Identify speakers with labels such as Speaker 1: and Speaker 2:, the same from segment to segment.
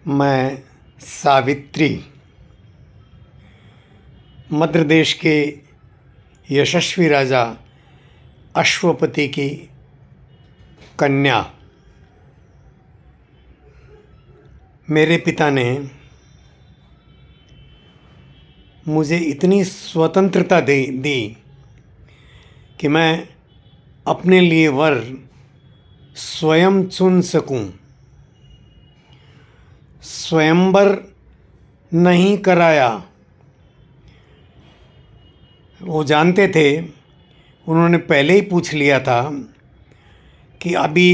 Speaker 1: मैं सावित्री मध्य प्रदेश के यशस्वी राजा अश्वपति की कन्या। मेरे पिता ने मुझे इतनी स्वतंत्रता दी कि मैं अपने लिए वर स्वयं चुन सकूं। स्वयंवर नहीं कराया। वो जानते थे, उन्होंने पहले ही पूछ लिया था कि अभी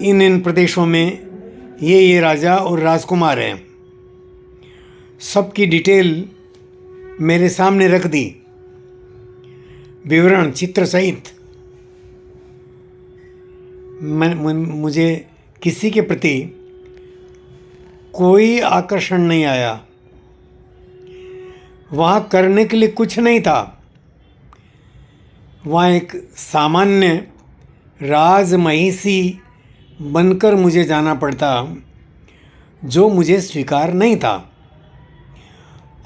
Speaker 1: इन प्रदेशों में ये राजा और राजकुमार हैं। सबकी डिटेल मेरे सामने रख दी, विवरण चित्र सहित। मुझे किसी के प्रति कोई आकर्षण नहीं आया। वहाँ करने के लिए कुछ नहीं था। वहाँ एक सामान्य राजमहिषी बनकर मुझे जाना पड़ता, जो मुझे स्वीकार नहीं था,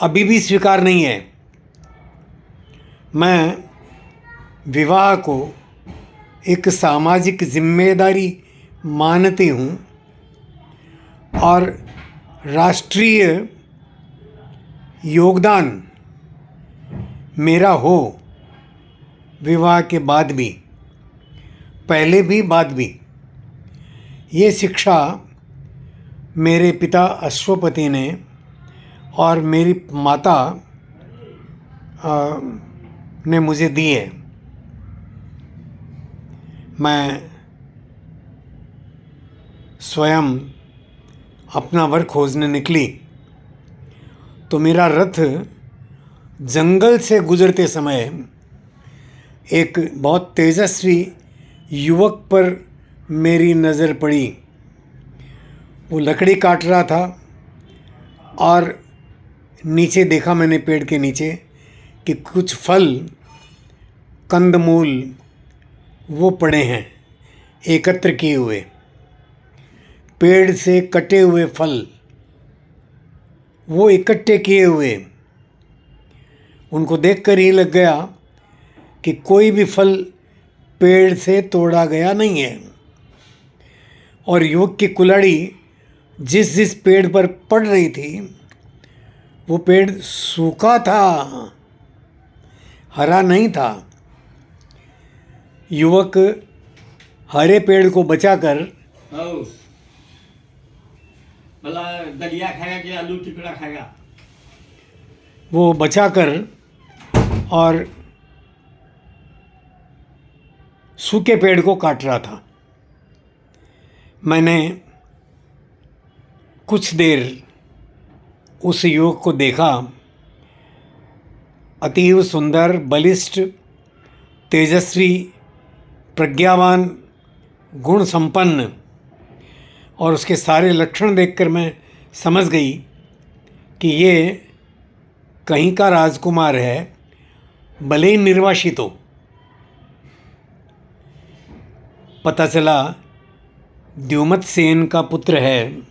Speaker 1: अभी भी स्वीकार नहीं है। मैं विवाह को एक सामाजिक जिम्मेदारी मानती हूँ और राष्ट्रीय योगदान मेरा हो, विवाह के बाद भी, पहले भी, बाद भी। ये शिक्षा मेरे पिता अश्वपति ने और मेरी माता ने मुझे दी है। मैं स्वयं अपना वर खोजने निकली तो मेरा रथ जंगल से गुजरते समय एक बहुत तेजस्वी युवक पर मेरी नज़र पड़ी। वो लकड़ी काट रहा था और नीचे देखा मैंने, पेड़ के नीचे, कि कुछ फल, कंदमूल वो पड़े हैं एकत्र किए हुए, पेड़ से कटे हुए फल वो इकट्ठे किए हुए। उनको देखकर ही लग गया कि कोई भी फल पेड़ से तोड़ा गया नहीं है। और युवक की कुल्हाड़ी जिस जिस पेड़ पर पड़ रही थी, वो पेड़ सूखा था, हरा नहीं था। युवक हरे पेड़ को बचाकर
Speaker 2: दलिया खाएगा कि आलू टिकड़ा खाएगा,
Speaker 1: वो बचाकर और सूखे पेड़ को काट रहा था। मैंने कुछ देर उस युवक को देखा। अतीव सुंदर, बलिष्ठ, तेजस्वी, प्रज्ञावान, गुण संपन्न, और उसके सारे लक्षण देखकर मैं समझ गई कि ये कहीं का राजकुमार है, भले ही निर्वासित हो। पता चला द्युमत सेन का पुत्र है।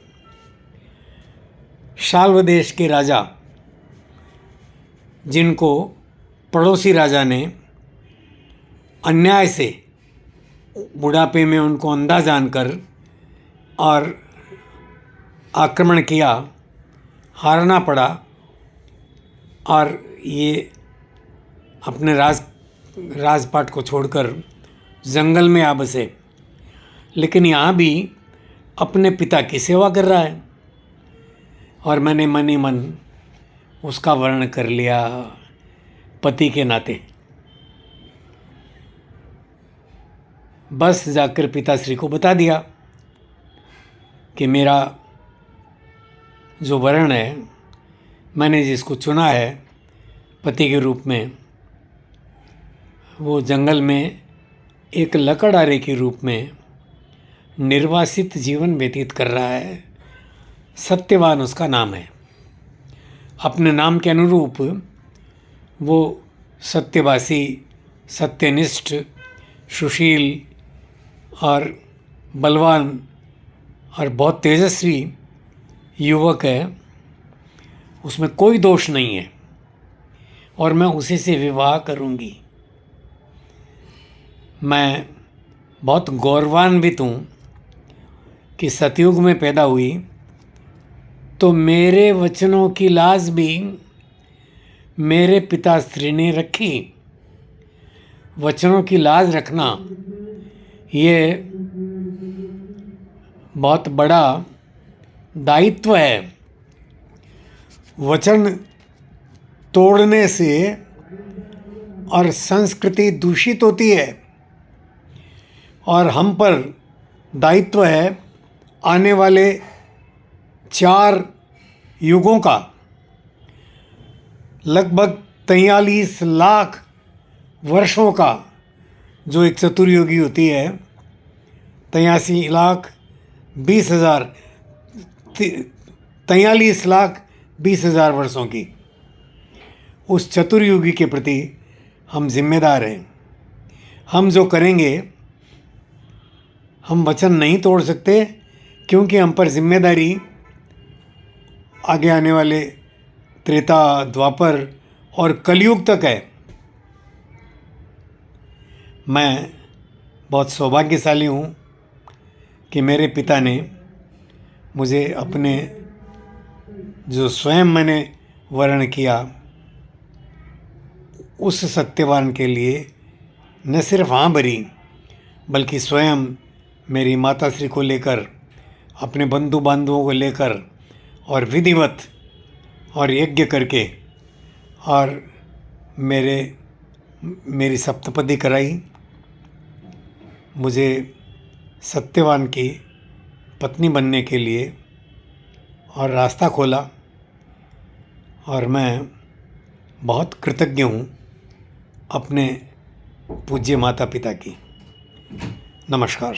Speaker 1: शाल्व देश के राजा, जिनको पड़ोसी राजा ने अन्याय से बुढ़ापे में उनको अंधा जानकर और आक्रमण किया, हारना पड़ा और ये अपने राजपाट को छोड़कर जंगल में आ बसे। लेकिन यहाँ भी अपने पिता की सेवा कर रहा है। और मैंने मन ही मन उसका वर्णन कर लिया पति के नाते। बस जाकर पिताश्री को बता दिया कि मेरा जो वर्ण है, मैंने जिसको चुना है पति के रूप में, वो जंगल में एक लकड़हारे के रूप में निर्वासित जीवन व्यतीत कर रहा है। सत्यवान उसका नाम है। अपने नाम के अनुरूप वो सत्यवासी, सत्यनिष्ठ, सुशील और बलवान और बहुत तेजस्वी युवक है उसमें कोई दोष नहीं है और मैं उसी से विवाह करूंगी। मैं बहुत गौरवान्वित हूँ कि सतयुग में पैदा हुई तो मेरे वचनों की लाज भी मेरे पिताश्री ने रखी। वचनों की लाज रखना ये बहुत बड़ा दायित्व है। वचन तोड़ने से और संस्कृति दूषित होती है और हम पर दायित्व है आने वाले 4 युगों का। लगभग 43 लाख वर्षों का जो एक चतुर्युगी होती है, 83 लाख 20 हज़ार 43 लाख 20 हज़ार वर्षों की, उस चतुर्युगी के प्रति हम जिम्मेदार हैं। हम जो करेंगे, हम वचन नहीं तोड़ सकते क्योंकि हम पर जिम्मेदारी आगे आने वाले त्रेता, द्वापर और कलयुग तक है। मैं बहुत सौभाग्यशाली हूँ कि मेरे पिता ने मुझे अपने जो स्वयं मैंने वर्ण किया उस सत्यवान के लिए न सिर्फ हाँ भरी बल्कि स्वयं मेरी माताश्री को लेकर, अपने बंधु बांधवों को लेकर और विधिवत और यज्ञ करके और मेरी सप्तपदी कराई। मुझे सत्यवान की पत्नी बनने के लिए और रास्ता खोला और मैं बहुत कृतज्ञ हूँ अपने पूज्य माता पिता की। नमस्कार।